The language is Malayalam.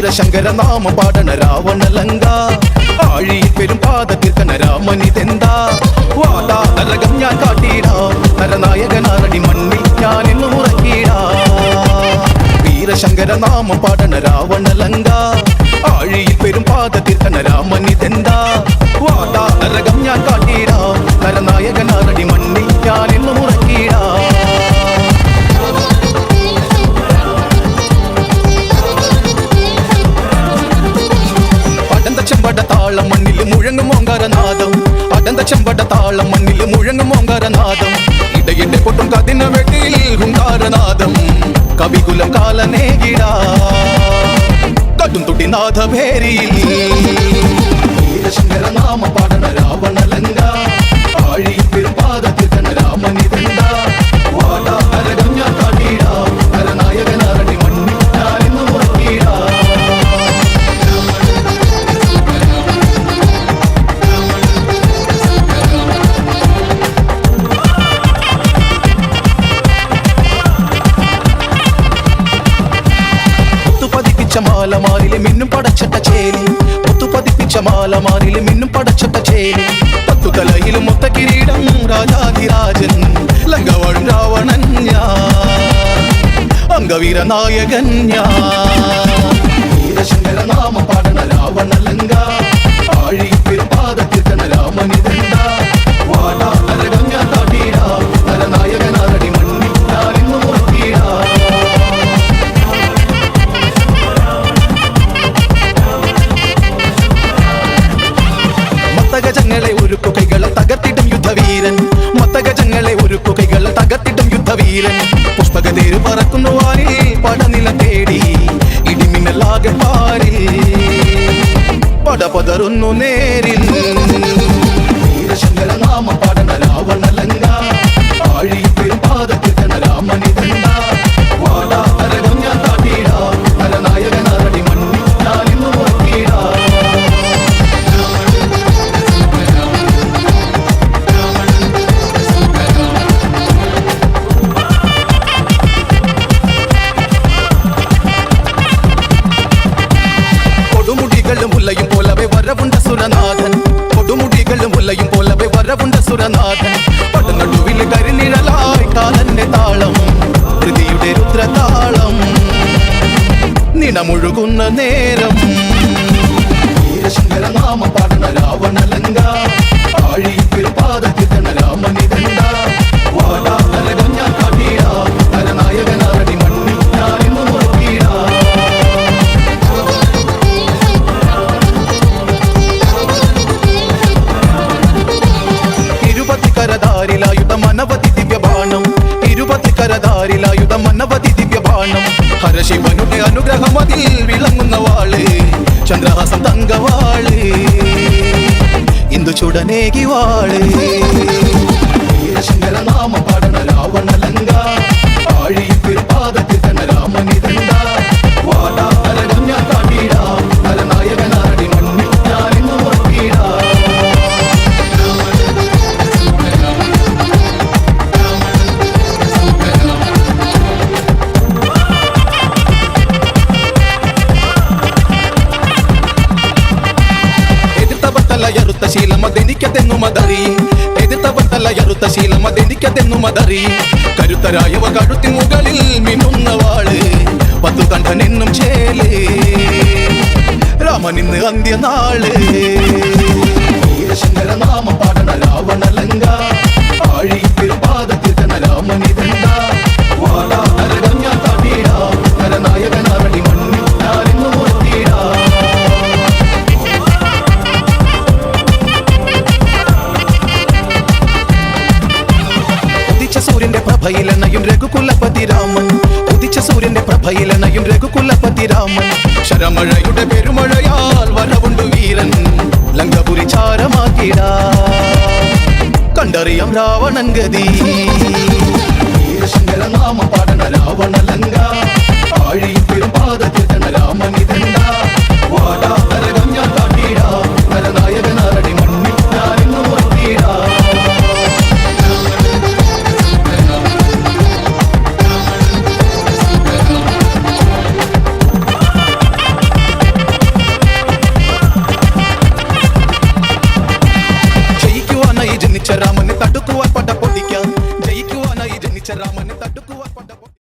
വീരശങ്കര നാമ പാടണ രാവണലങ്ക ആഴിയിൽ പെരും പാദത്തിർക്കണ രാമനിതെന്താ വാടാ നരകം ഞാൻ കാട്ടിടാ നരനായകനാരടി മണ്ണിൽ ഞാൻ എന്നു ഉറക്കിടാ വീരശങ്കര നാമ പാടണ രാവണലങ്ക ആഴിയിൽ പെരും പാദത്തിർക്കണ രാമനിതെന്താ വാടാ നരകം ഞാൻ കാട്ടിടാ നരനായകനാരടി മണ്ണിൽ ഞാൻ എന്നു ഉറക്കിടാ ചെമ്പട താളം മണ്ണിൽ മുഴങ്ങും ഓങ്കാരനാദം അടന്ത ചെമ്പട താളം മണ്ണിൽ മുഴങ്ങും ഓങ്കാരനാദം ഇടയിടെ പൊട്ടും കതിന വെട്ടിൽ ഹുങ്കാരനാദം കവികുലം കാലനേകിടാ കടും തുട്ടി നാഥഭേരിയിൽ വീരശങ്കര നാമ പാടണ രാവണലങ്ക ആഴിയിൽ പെരും പാദത്തിർക്കണ രാമനിതെന്താ വാടാ നരകം ഞാൻ കാട്ടിടാ നരനായകനാരടി മണ്ണിൽ ഞാൻ എന്നു ഉറക്കിടാ മാലമാരിലെ മിന്നും പടച്ചട്ട ചേലി മുത്തു പതിപ്പിച്ച മാലമാരിലെ മിന്നും പടച്ചട്ട ചേലി പത്തു തലയിലും മൊത്ത കിരീടം രാജാധിരാജൻ ലങ്കവാഴും രാവണൻ അംഗവീര നായകൻ വീരശങ്കര നാമ പാടണ രാവണലങ്ക ആഴിയിൽ പെരും പാദത്തിർക്കണ രാമനിതെന്താ വാടാ നരകം ഞാൻ കാട്ടിടാ നരനായകനാരടി മണ്ണിൽ ഞാൻ എന്നു ഉറക്കിടാ മത്തഗജങ്ങളെ ഒരുക്കുകൈകൾ തകർത്തിട്ടും യുദ്ധവീരൻ മത്തഗജങ്ങളെ ഒരുക്കുകൈകൾ തകർത്തിട്ടും യുദ്ധവീരൻ പുഷ്പകതേര് പറക്കുന്നു വാനിൽ പടനില തേടി ഇടിമിന്നലാകെ പാരിൽ പടപതറുന്നു നേരിൽ വീരശങ്കര നാമ പാടണ രാവണലങ്ക ആഴിയിൽ പെരും പാദത്തിർക്കണ രാമനിതെന്താ വാടാ നരകം ഞാൻ കാട്ടിടാ നരനായകനാരടി മണ്ണിൽ ഞാൻ എന്നു ഉറക്കിടാ മുല്ലയും പോലവെ വരവുണ്ട സുരനാഥൻ കൊടുമുടികളും മുല്ലയും പോലവെ വരവുണ്ട സുരനാഥൻ പടനടുവിൽ കരിനിഴലായി കാലന്റെ താളം ഹൃതിയുടെ രുദ്രതാളം നിണമുഴുകുന്ന നേരം വീരശങ്കര നാമ പാടണ രാവണലങ്ക ആഴിയിൽ പെരും പാദത്തിർക്കണ രാമനിതെന്താ വാടാ നരകം ഞാൻ കാട്ടിടാ നരനായകനാരടി മണ്ണിൽ ഞാൻ എന്നു ഉറക്കിടാ കരധാരിലായുധം അനവധി ദിവ്യബാണം ഇരുപത്തി കരധാരിലായുധം അനവധി ദിവ്യബാണം ഹരശിവനുടെ അനുഗ്രഹം അതിൽ വിളങ്ങുന്ന വാള് ചന്ദ്രഹാസം തങ്കവാള് ഇന്ദു ചുടനേകി വാള് വീരശങ്കര നാമ പാടണ രാവണലങ്ക ആഴിയിൽ പെരും പാദത്തിർക്കണ രാമനിതെന്താ വാടാ നരകം ഞാൻ കാട്ടിടാ നരനായകനാരടി മണ്ണിൽ ഞാൻ എന്നു ഉറക്കിടാ എതിർത്തവത്തല ശീലമതെനിക്കതെന്നു മതറി കരുത്തരായവ കഴുത്തിൻ മുകളിൽ മിന്നുന്ന വാള് പത്തു കണ്ഠനെന്നും ചേല് രാമനിന്ന് അന്ത്യനാള് വീരശങ്കര നാമ പാടണ രാവണലങ്ക ആഴിയിൽ പെരും പാദത്തിർക്കണ രാമനിതെന്താ വാടാ നരകം ഞാൻ കാട്ടിടാ നരനായകനാരടി മണ്ണിൽ ഞാൻ എന്നു ഉറക്കിടാ സൂര്യന്റെ പ്രഭയിലണയും രഘുകുലപതി രാമൻ ഉദിച്ച സൂര്യന്റെ പ്രഭയിലണയും രഘുകുലപതി രാമൻ ശരമഴയുടെ പെരുമഴയാൽ വരവുണ്ടു വീരൻ ലങ്കപുരി ചാരമാക്കിടാ കണ്ടറിയാം രാവണൻ ഗതി വീരശങ്കര നാമ പാടണ രാവണലങ്ക